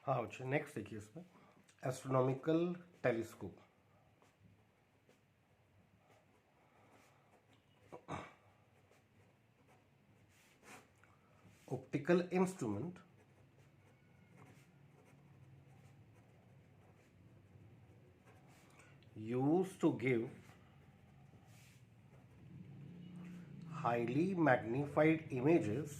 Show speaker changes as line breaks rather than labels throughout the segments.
हाँ अच्छा, नेक्स्ट देखिए इसमें astronomical telescope. Optical instrument used to give highly magnified images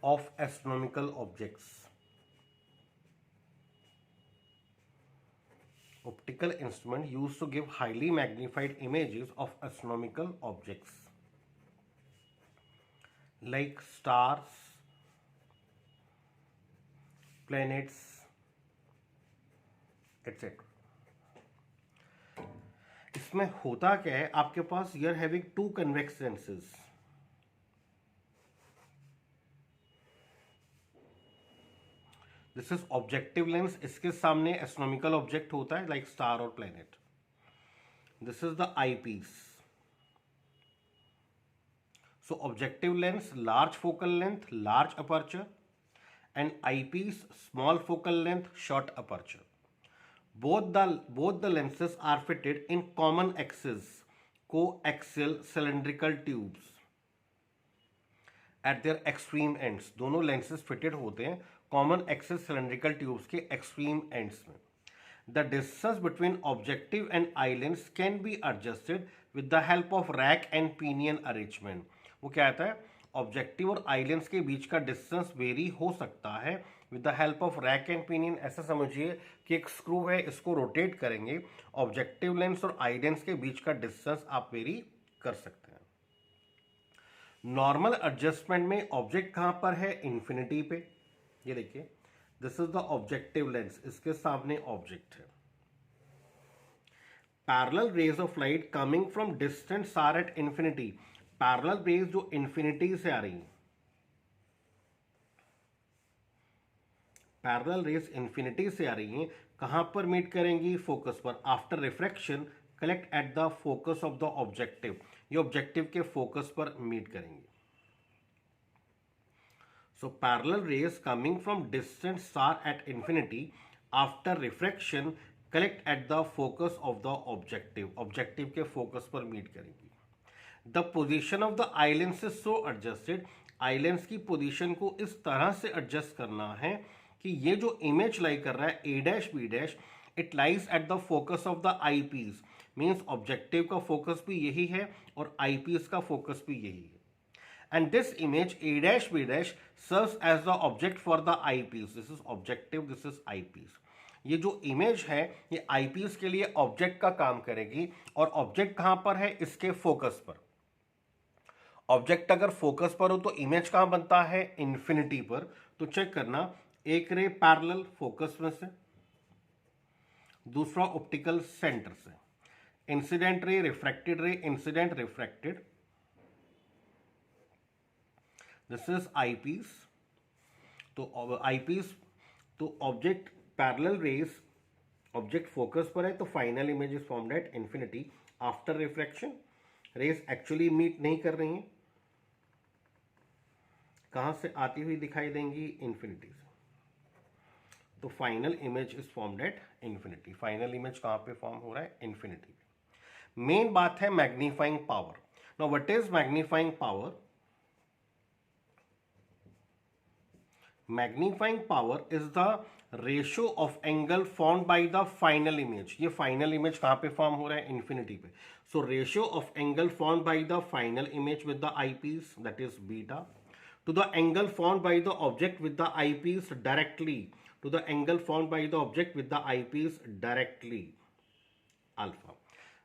of astronomical objects. Optical instrument used to give highly magnified images of astronomical objects like stars, planets, etc. इसमें होता क्या है, आपके पास you are having two convex lenses. This is objective lens, इसके सामने astronomical object होता है लाइक स्टार और planet. This is the eyepiece. So objective lens large focal length, large aperture, and eyepiece small focal length, short aperture. Both the lenses are fitted in common axis coaxial cylindrical tubes at their extreme ends. दोनों lenses fitted होते हैं common axis cylindrical tubes के extreme ends में. The distance between objective and eye lens can be adjusted with the help of rack and pinion arrangement. वो क्या आता है, objective और आई लेंस के बीच का डिस्टेंस वेरी हो सकता है with the help of rack and pinion. ऐसा समझिए कि एक स्क्रू है, इसको रोटेट करेंगे, ऑब्जेक्टिव लेंस और आई लेंस के बीच का डिस्टेंस आप वेरी कर सकते हैं. नॉर्मल एडजस्टमेंट में ऑब्जेक्ट कहां पर है, इन्फिनिटी पे. ये देखिए, this is the objective lens, इसके सामने ऑब्जेक्ट है. Parallel rays of light coming from distant or at infinity. Parallel rays जो इन्फिनिटी से आ रही है, पैरेलल रेज इन्फिनिटी से आ रही हैं, कहां पर मीट करेंगी, फोकस पर. After refraction collect eight the focus of the objective. ये ऑब्जेक्टिव के फोकस पर मीट करेंगे. So parallel rays coming from distant star eight infinity after refraction collect eight the focus of the objective. Objective के focus पर meet करेंगी. The position of the eye lens is so adjusted. Eye lens की position को इस तरह से adjust करना है कि ये जो इमेज लाई कर रहा है A dash B dash, it lies at the focus of the eyepiece. Means objective का फोकस भी यही है और आई पीस का फोकस भी यही है. And this image A dash B dash serves as the object for the eyepiece. This is objective, this is eyepiece. ये जो इमेज है ये आई पीस के लिए ऑब्जेक्ट का काम करेगी और ऑब्जेक्ट कहां पर है, इसके फोकस पर. ऑब्जेक्ट अगर फोकस पर हो तो इमेज कहां बनता है, इन्फिनिटी पर. तो चेक करना, एक रे पैरेलल फोकस में से, दूसरा ऑप्टिकल सेंटर से. Incident ray, refracted ray, incident refracted. This is eyepiece. तो आई पीस, तो object parallel rays, object focus पर है तो final image is formed at infinity. After refraction rays actually meet नहीं कर रही हैं, कहां से आती हुई दिखाई देंगी, इन्फिनिटी से. तो final image is formed at infinity. Final image कहां पे फॉर्म हो रहा है, इन्फिनिटी पे. मेन बात है magnifying power. Now what is magnifying power? Magnifying power is the ratio of angle formed by the final image. ये फाइनल इमेज कहां पे फॉर्म हो रहा है, इन्फिनिटी पे. So ratio of angle formed by the final image with the eyepiece, that is beta, to the angle formed by the object with the eyepiece directly, to the angle formed by the object with the eyepiece directly, alpha.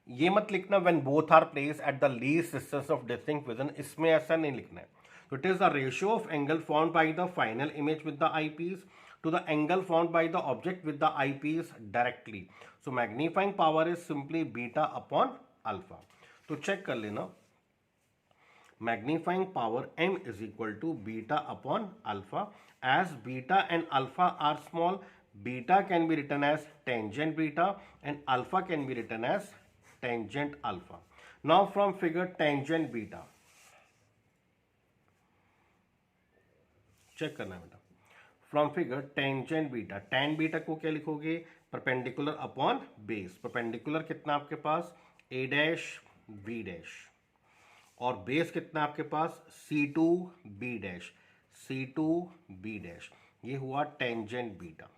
ये मत लिखना when both are placed at the least distance of distinct vision, इसमें ऐसा नहीं लिखना है. So it is the ratio of angle formed by the final image with the eyepiece to the angle formed by the object with the eyepiece directly. So magnifying power is simply beta upon alpha. तो check कर लेना, magnifying power m is equal to beta upon alpha. As beta and alpha are small, beta can be written as tangent beta and alpha can be written as tangent alpha. Now from figure tangent beta, check करना है बेटा। From figure tangent beta, tan beta को क्या लिखोगे, perpendicular upon base. Perpendicular कितना आपके पास A dash B dash, और बेस कितना आपके पास C two B dash, C two B dash. ये हुआ tangent beta.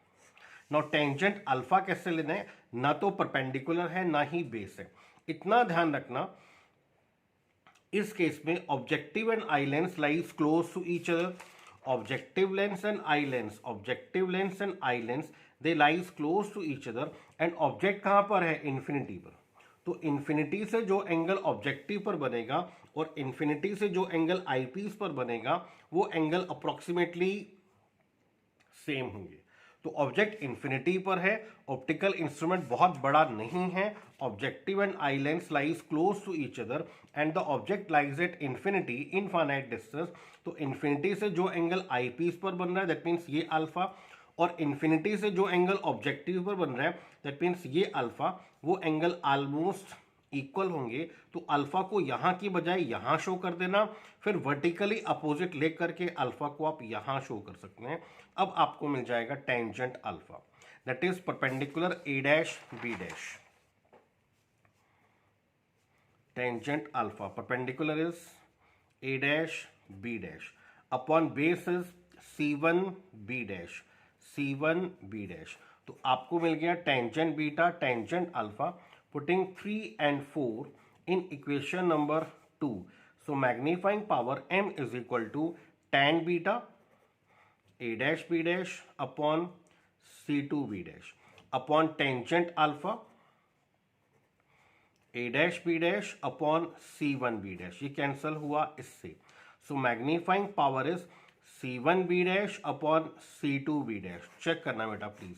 Now tangent alpha कैसे लेना है, ना तो परपेंडिकुलर है ना ही बेस है। इतना ध्यान रखना, इस केस में objective and eye lens lies close to each other. Objective lens and eye lens, objective lens and eye lens they lies close to each other, and object कहां पर है, इन्फिनिटी पर। तो इन्फिनिटी से जो एंगल ऑब्जेक्टिव पर बनेगा और इन्फिनिटी से जो एंगल आईपीस पर बनेगा वो एंगल अप्रोक्सीमेटली सेम होंगे। तो ऑब्जेक्ट इन्फिनिटी पर है, ऑप्टिकल इंस्ट्रूमेंट बहुत बड़ा नहीं है, objective and eye lens lies close to each other and the object lies at infinity infinite distance. तो इन्फिनिटी से जो एंगल आई पीस पर बन रहा है दैट मीन्स ये अल्फा, और इन्फिनिटी से जो एंगल ऑब्जेक्टिव पर बन रहा है दैट मीन्स ये अल्फा, वो एंगल ऑलमोस्ट इक्वल होंगे। तो अल्फा को यहां की बजाय यहां शो कर देना, फिर वर्टिकली अपोजिट ले करके अल्फा को आप यहां शो कर सकते हैं। अब आपको मिल जाएगा tangent alpha, that is perpendicular A dash B dash. Tangent alpha perpendicular is A dash B dash upon base is C1 B dash, C1 B dash. तो आपको मिल गया tangent beta, tangent alpha. Putting 3 and 4 in equation number 2, so magnifying power m is equal to tan beta a dash b dash upon c2 b dash upon tangent alpha a dash b dash upon c1 b dash। ये cancel हुआ इससे, so magnifying power is c1 b dash upon c2 b dash। Check करना बेटा please,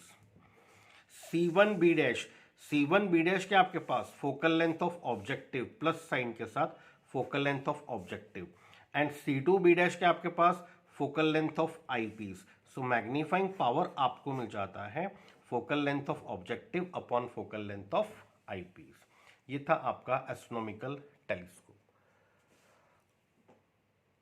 c1 b dash, C1 B dash के आपके पास focal length of objective plus sign के साथ focal length of objective, and C2 B dash के आपके पास focal length of eyepiece. So magnifying power आपको मिल जाता है focal length of objective upon focal length of eyepiece. ये था आपका एस्ट्रोनॉमिकल टेलीस्कोप।